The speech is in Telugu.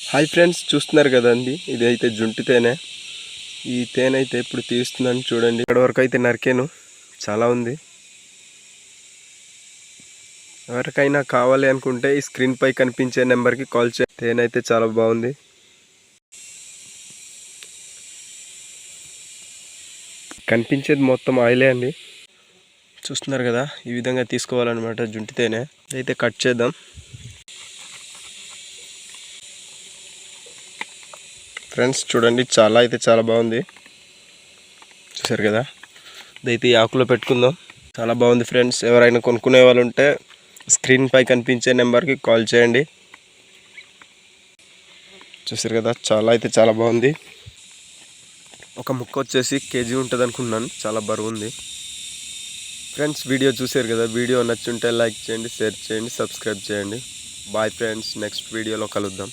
హాయ్ ఫ్రెండ్స్, చూస్తున్నారు కదండి, ఇది అయితే జుంటి తేనె. ఈ తేనె అయితే ఇప్పుడు తీస్తున్నాను చూడండి. ఇక్కడ వరకు అయితే నరికాను, చాలా ఉంది. ఎవరికైనా కావాలి అనుకుంటే ఈ స్క్రీన్ పై కనిపించే నెంబర్కి కాల్ చేయండి. తేనె అయితే చాలా బాగుంది. కనిపించేది మొత్తం ఆయిలే అండి. చూస్తున్నారు కదా, ఈ విధంగా తీసుకోవాలన్నమాట జుంటి తేనె. అయితే కట్ చేద్దాం. ఫ్రెండ్స్ చూడండి, చాలా బాగుంది. చూసారు కదా, ఇదైతే ఈ ఆకులో పెట్టుకుందాం. చాలా బాగుంది ఫ్రెండ్స్. ఎవరైనా కొనుక్కునే వాళ్ళు ఉంటే స్క్రీన్ పై కనిపించే నెంబర్కి కాల్ చేయండి. చూసారు కదా, చాలా బాగుంది. ఒక ముక్క వచ్చేసి కేజీ ఉంటుంది అనుకున్నాను, చాలా బరువు ఉంది. ఫ్రెండ్స్ వీడియో చూసారు కదా, వీడియో నచ్చుంటే లైక్ చేయండి, షేర్ చేయండి, సబ్స్క్రైబ్ చేయండి. బాయ్ ఫ్రెండ్స్, నెక్స్ట్ వీడియోలో కలుద్దాం.